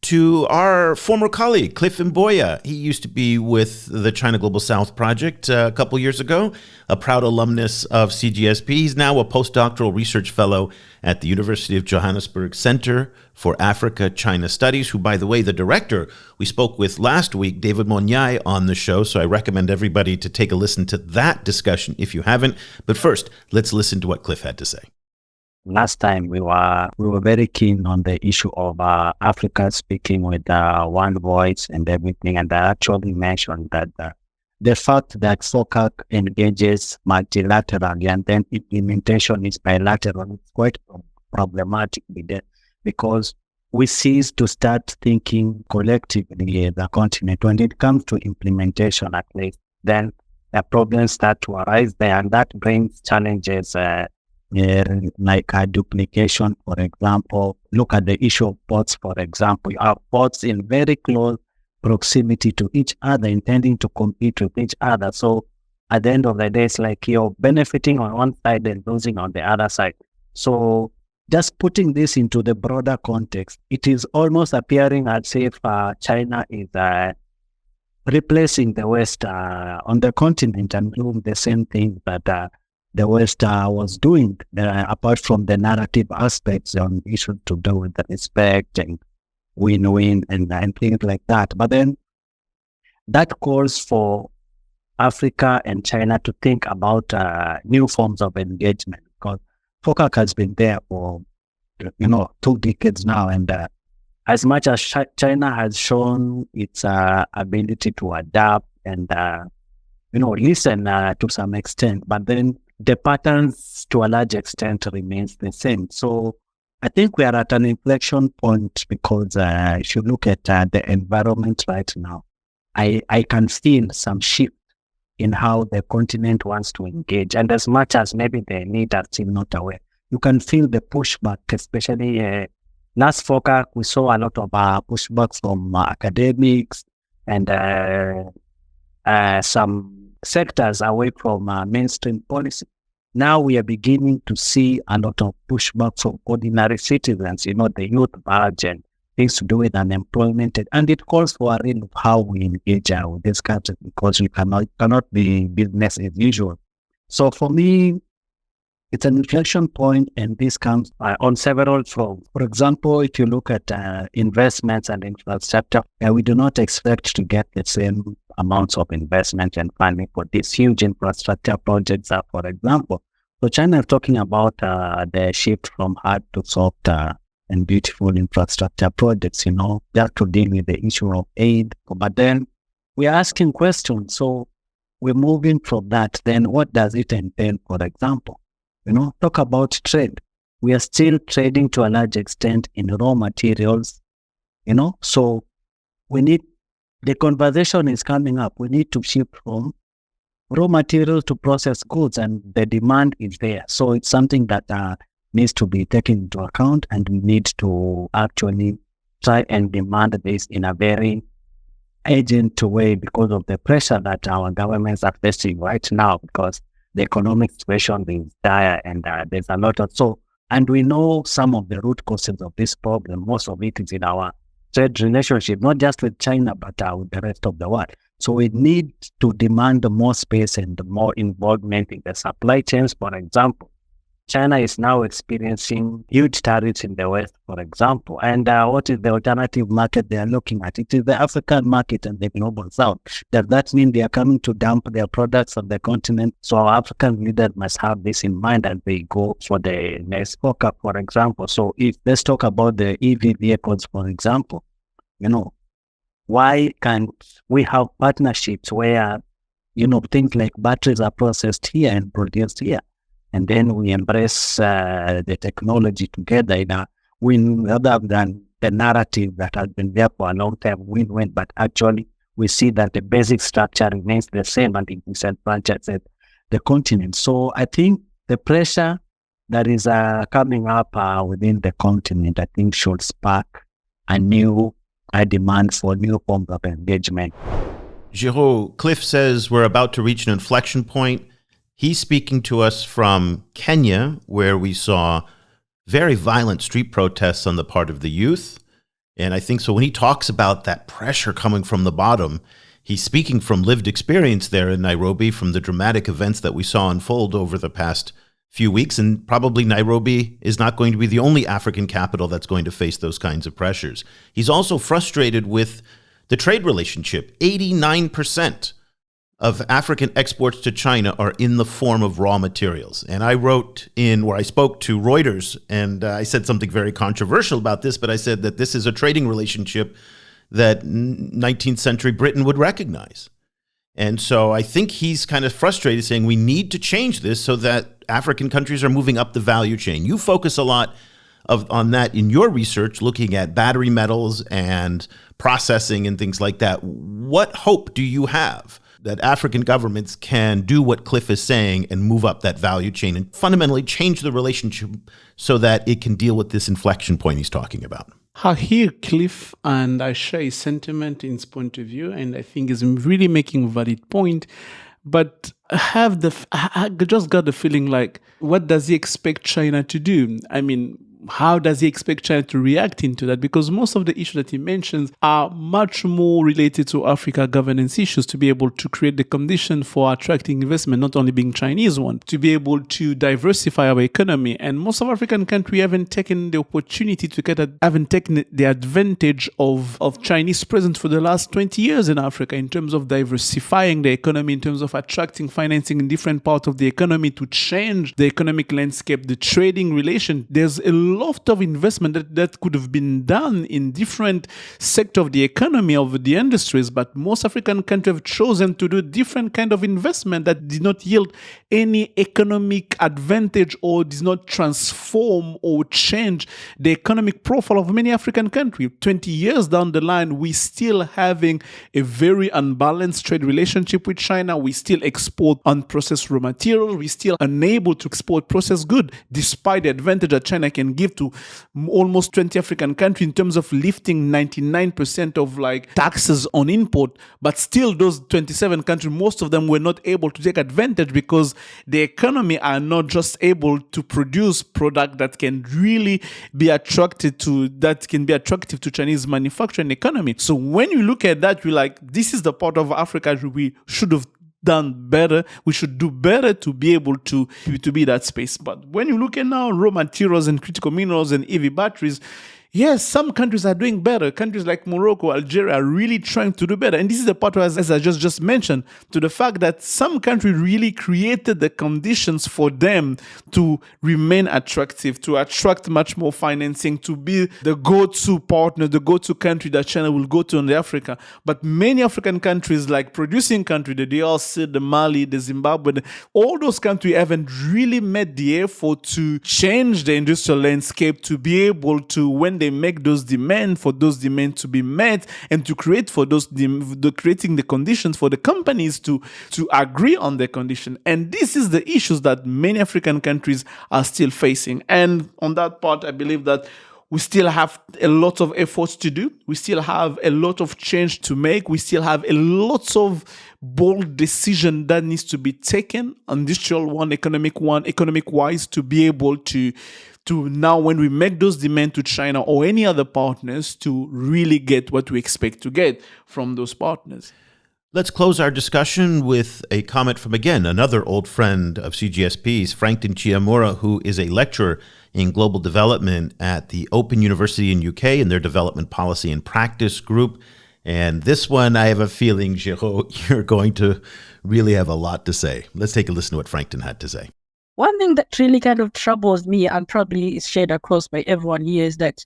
to our former colleague, Cliff Mboya. He used to be with the China Global South Project a couple years ago, a proud alumnus of CGSP. He's now a postdoctoral research fellow at the University of Johannesburg Center for Africa-China Studies, who, by the way, the director we spoke with last week, David Monyai, on the show. So I recommend everybody to take a listen to that discussion if you haven't. But first, let's listen to what Cliff had to say. last time we were very keen on the issue of Africa speaking with one voice and everything, and I actually mentioned that the fact that FOCAC engages multilaterally and then implementation is bilateral is quite problematic because we cease to start thinking collectively as a continent. When it comes to implementation, at least, then the problems start to arise there, and that brings challenges like duplication, for example. Look at the issue of ports, for example. You have ports in very close proximity to each other, intending to compete with each other. So at the end of the day, it's like you're benefiting on one side and losing on the other side. So just putting this into the broader context, it is almost appearing as if China is replacing the West on the continent and doing the same thing that the West was doing, apart from the narrative aspects on issues to do with the respect and win-win and things like that. But then that calls for Africa and China to think about new forms of engagement, because FOCAC has been there for 2 decades now, and as much as China has shown its ability to adapt and listen to some extent, but then the patterns to a large extent remains the same. So I think we are at an inflection point, because if you look at the environment right now, I can feel some shift in how the continent wants to engage. And as much as maybe the need are still not aware, you can feel the pushback, especially last FOCAC, we saw a lot of pushback from academics and some sectors away from mainstream policy. Now we are beginning to see a lot of pushback from ordinary citizens, the youth margin, things to do with unemployment, and it calls for a real of how we engage with this country, because we cannot be business as usual. So for me, it's an inflection point, and this comes on several fronts. For example, if you look at investments and infrastructure, we do not expect to get the same amounts of investment and funding for these huge infrastructure projects, for example. So China is talking about the shift from hard to soft and beautiful infrastructure projects, just to deal with the issue of aid. But then we're asking questions. So we're moving from that. Then what does it entail, for example? Talk about trade. We are still trading to a large extent in raw materials, so the conversation is coming up. We need to shift from raw materials to processed goods, and the demand is there. So it's something that needs to be taken into account, and we need to actually try and demand this in a very urgent way, because of the pressure that our governments are facing right now, because the economic situation is dire, and there's a lot of and we know some of the root causes of this problem. Most of it is in our trade relationship, not just with China, but with the rest of the world. So we need to demand more space and more involvement in the supply chains. For example, China is now experiencing huge tariffs in the West, for example. And what is the alternative market they are looking at? It is the African market and the global South. Does that mean they are coming to dump their products on the continent? So our African leaders must have this in mind as they go for the next FOCAC, for example. So let's talk about the EV vehicles, for example. Why can't we have partnerships where, things like batteries are processed here and produced here? And then we embrace the technology together in a win, rather than the narrative that has been there for a long time, win-win. But actually, we see that the basic structure remains the same, and it disadvantages the continent. So I think the pressure that is coming up within the continent, I think, should spark a new demand for new forms of engagement. Giraud, Cliff says we're about to reach an inflection point. He's speaking to us from Kenya, where we saw very violent street protests on the part of the youth. And I think so when he talks about that pressure coming from the bottom, he's speaking from lived experience there in Nairobi, from the dramatic events that we saw unfold over the past few weeks. And probably Nairobi is not going to be the only African capital that's going to face those kinds of pressures. He's also frustrated with the trade relationship. 89% of African exports to China are in the form of raw materials. And I wrote in where I spoke to Reuters, and I said something very controversial about this, but I said that this is a trading relationship that 19th century Britain would recognize. And so I think he's kind of frustrated, saying we need to change this so that African countries are moving up the value chain. You focus a lot on that in your research, looking at battery metals and processing and things like that. What hope do you have that African governments can do what Cliff is saying and move up that value chain and fundamentally change the relationship so that it can deal with this inflection point he's talking about? I hear Cliff and I share his sentiment in his point of view, and I think he's really making a valid point. But I just got the feeling like, what does he expect China to do? I mean, how does he expect China to react into that? Because most of the issues that he mentions are much more related to Africa governance issues, to be able to create the condition for attracting investment, not only being Chinese one, to be able to diversify our economy. And most of African countries haven't taken the opportunity haven't taken the advantage of Chinese presence for the last 20 years in Africa in terms of diversifying the economy, in terms of attracting financing in different parts of the economy to change the economic landscape, the trading relation. There's a lot of investment that could have been done in different sectors of the economy, of the industries, but most African countries have chosen to do different kind of investment that did not yield any economic advantage or did not transform or change the economic profile of many African countries. 20 years down the line, we still having a very unbalanced trade relationship with China. We still export unprocessed raw materials. We still unable to export processed goods, despite the advantage that China can give to almost 20 African countries in terms of lifting 99% of taxes on import. But still those 27 countries, most of them were not able to take advantage because the economy are not just able to produce product that can really be attractive to Chinese manufacturing economy. So when you look at that, you're like, this is the part of Africa we should have done better. We should do better to be able to be that space. But when you look at now raw materials and critical minerals and EV batteries, yes, some countries are doing better. Countries like Morocco, Algeria are really trying to do better. And this is the part where, as I just mentioned, to the fact that some countries really created the conditions for them to remain attractive, to attract much more financing, to be the go-to partner, the go-to country that China will go to in Africa. But many African countries, like producing countries, the DRC, the Mali, the Zimbabwe, all those countries haven't really made the effort to change the industrial landscape to be able to, when they make those demands, for those demands to be met, and to create for creating the conditions for the companies to agree on the condition. And this is the issues that many African countries are still facing. And on that part, I believe that we still have a lot of efforts to do. We still have a lot of change to make. We still have a lot of bold decision that needs to be taken, industrial one, economic wise, to be able to now, when we make those demands to China or any other partners, to really get what we expect to get from those partners. Let's close our discussion with a comment from, again, another old friend of CGSP's, Frankton Chiyamura, who is a lecturer in global development at the Open University in UK in their Development Policy and Practice group. And this one, I have a feeling, Géraud, you're going to really have a lot to say. Let's take a listen to what Frankton had to say. One thing that really kind of troubles me, and probably is shared across by everyone here, is that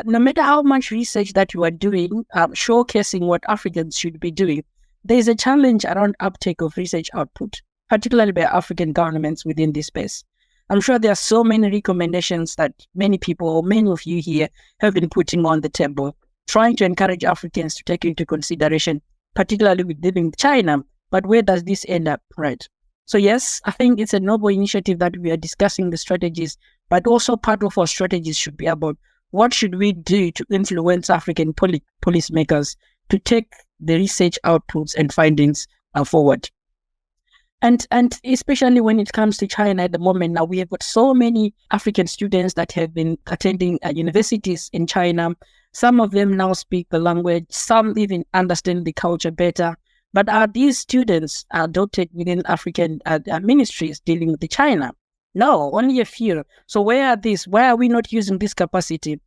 no matter how much research that you are doing, showcasing what Africans should be doing, there's a challenge around uptake of research output, particularly by African governments within this space. I'm sure there are so many recommendations that many people, or many of you here, have been putting on the table, trying to encourage Africans to take into consideration, particularly with dealing with China. But where does this end up, right? So yes, I think it's a noble initiative that we are discussing the strategies, but also part of our strategies should be about what should we do to influence African policymakers to take the research outputs and findings forward. And especially when it comes to China at the moment, now we have got so many African students that have been attending universities in China. Some of them now speak the language, some even understand the culture better. But are these students adopted within African ministries dealing with China? No, only a few. So where are these? Why are we not using this capacity,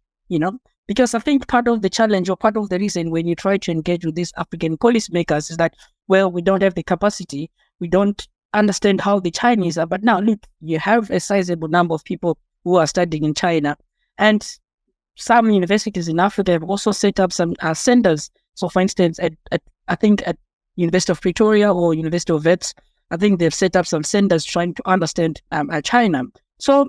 Because I think part of the challenge or part of the reason when you try to engage with these African policymakers is that, well, we don't have the capacity, we don't understand how the Chinese are. But now, look, you have a sizable number of people who are studying in China. And some universities in Africa have also set up some centers. So, for instance, I think at University of Pretoria or University of Wits, I think they've set up some centers trying to understand China. So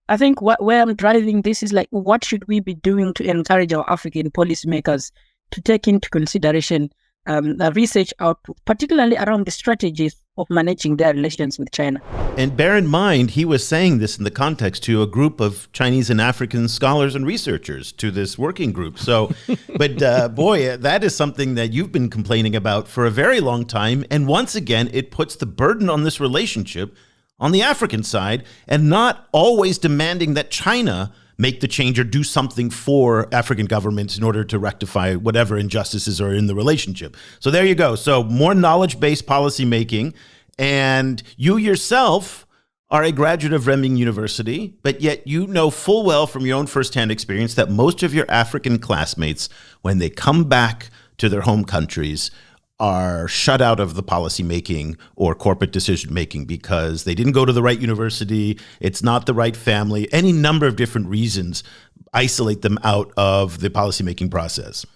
I think where I'm driving this is like, what should we be doing to encourage our African policymakers to take into consideration research output, particularly around the strategies of managing their relations with China? And bear in mind, he was saying this in the context to a group of Chinese and African scholars and researchers, to this working group. So, but boy, that is something that you've been complaining about for a very long time. And once again, it puts the burden on this relationship on the African side, and not always demanding that China make the change or do something for African governments in order to rectify whatever injustices are in the relationship. So there you go. So more knowledge-based policy making. And you yourself are a graduate of Renmin University, but yet you know full well from your own firsthand experience that most of your African classmates, when they come back to their home countries, are shut out of the policy making or corporate decision making because they didn't go to the right university, it's not the right family, any number of different reasons isolate them out of the policy making process.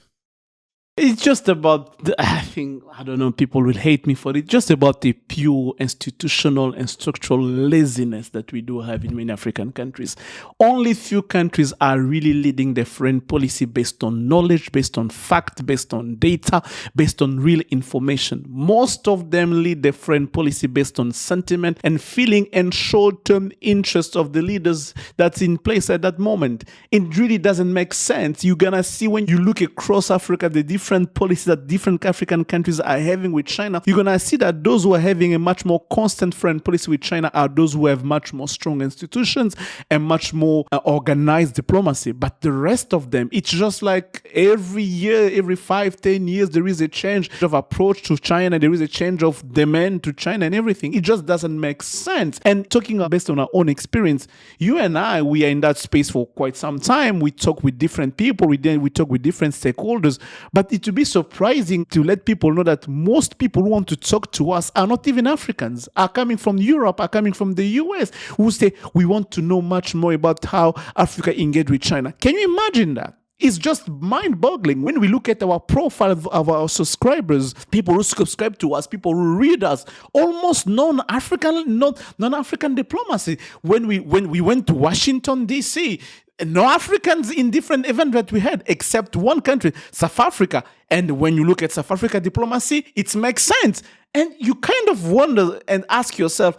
It's just about, I don't know, people will hate me for it, just about the pure institutional and structural laziness that we do have in many African countries. Only few countries are really leading their foreign policy based on knowledge, based on fact, based on data, based on real information. Most of them lead their foreign policy based on sentiment and feeling and short-term interest of the leaders that's in place at that moment. It really doesn't make sense. You're gonna see when you look across Africa, the different policies that different African countries are having with China, you're going to see that those who are having a much more constant foreign policy with China are those who have much more strong institutions and much more organized diplomacy. But the rest of them, it's just like every year, every 5-10 years, there is a change of approach to China, there is a change of demand to China and everything. It just doesn't make sense. And talking based on our own experience, you and I, we are in that space for quite some time. We talk with different people, we talk with different stakeholders, but it would be surprising to let people know that most people who want to talk to us are not even Africans, are coming from Europe, are coming from the US, who say, we want to know much more about how Africa engage with China. Can you imagine that? It's just mind-boggling when we look at our profile of our subscribers, people who subscribe to us, people who read us, almost non-African diplomacy. When we went to Washington, D.C., no Africans in different events that we had, except one country, South Africa. And when you look at South Africa diplomacy, it makes sense. And you kind of wonder and ask yourself,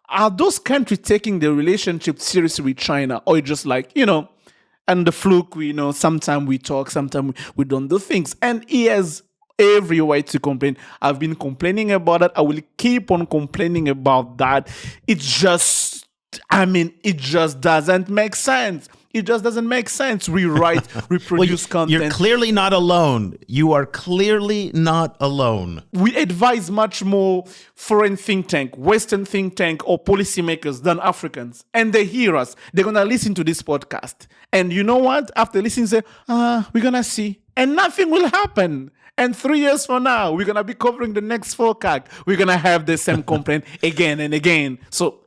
are those countries taking their relationship seriously with China? Or just like, and the fluke, sometimes we talk, sometimes we don't do things. And he has every right to complain. I've been complaining about that. I will keep on complaining about that. It just doesn't make sense. It just doesn't make sense. Rewrite, reproduce content. You're clearly not alone. You are clearly not alone. We advise much more foreign think tank, Western think tank, or policymakers than Africans. And they hear us. They're going to listen to this podcast. And you know what? After listening, say, we're going to see. And nothing will happen. And 3 years from now, we're going to be covering the next FOCAC. We're going to have the same complaint again and again. So,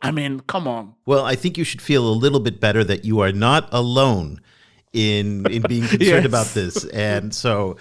come on. Well, I think you should feel a little bit better that you are not alone in being concerned Yes. about this. And so,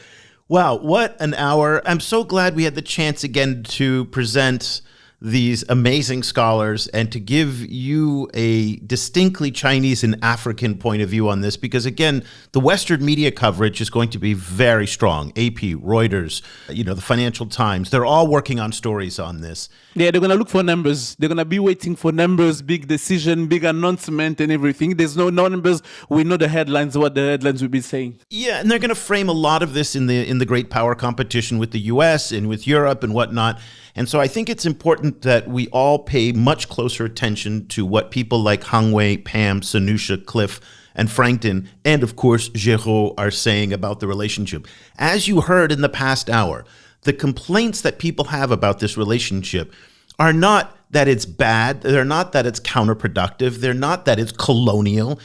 wow, what an hour. I'm so glad we had the chance again to present these amazing scholars and to give you a distinctly Chinese and African point of view on this, because again, the Western media coverage is going to be very strong. AP, Reuters, the Financial Times, they're all working on stories on this. Yeah, they're going to look for numbers. They're going to be waiting for numbers, big decision, big announcement and everything. There's no numbers. We know the headlines, what the headlines will be saying. Yeah, and they're going to frame a lot of this in the great power competition with the US and with Europe and whatnot. And so I think it's important that we all pay much closer attention to what people like Hang Wei, Pam, Sanusha, Cliff, and Frankton, and of course, Géraud are saying about the relationship. As you heard in the past hour, the complaints that people have about this relationship are not that it's bad. They're not that it's counterproductive. They're not that it's colonial.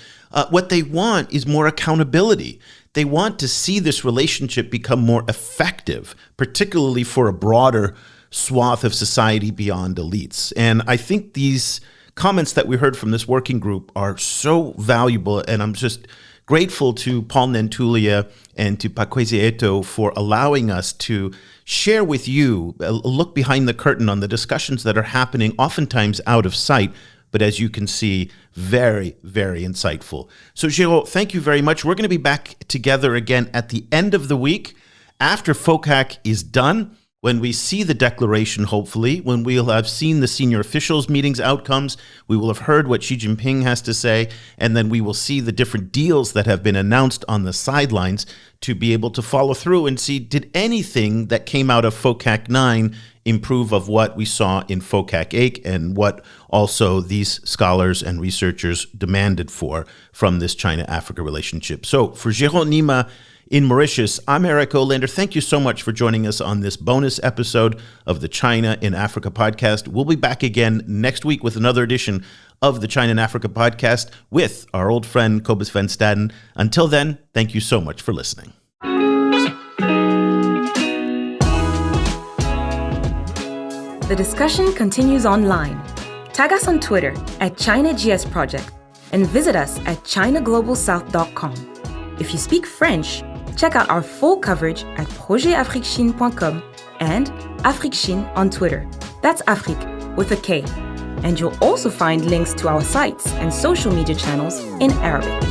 What they want is more accountability. They want to see this relationship become more effective, particularly for a broader swath of society beyond elites. And I think these comments that we heard from this working group are so valuable, and I'm just grateful to Paul Nantulya and to Paa-Kwesi Heto for allowing us to share with you a look behind the curtain on the discussions that are happening, oftentimes out of sight, but as you can see, very, very insightful. So, Géraud, thank you very much. We're going to be back together again at the end of the week, after FOCAC is done, when we see the declaration, hopefully, when we'll have seen the senior officials' meetings outcomes, we will have heard what Xi Jinping has to say, and then we will see the different deals that have been announced on the sidelines to be able to follow through and see, did anything that came out of FOCAC 9 improve of what we saw in FOCAC 8 and what also these scholars and researchers demanded from this China-Africa relationship. So for Géraud Nima in Mauritius, I'm Eric Olander. Thank you so much for joining us on this bonus episode of the China in Africa podcast. We'll be back again next week with another edition of the China in Africa podcast with our old friend Cobus Van Staden. Until then, thank you so much for listening. The discussion continues online. Tag us on Twitter at ChinaGS Project and visit us at ChinaGlobalSouth.com. If you speak French, check out our full coverage at projetafriquechine.com and AfriqueChine on Twitter. That's Afrique with a K. And you'll also find links to our sites and social media channels in Arabic.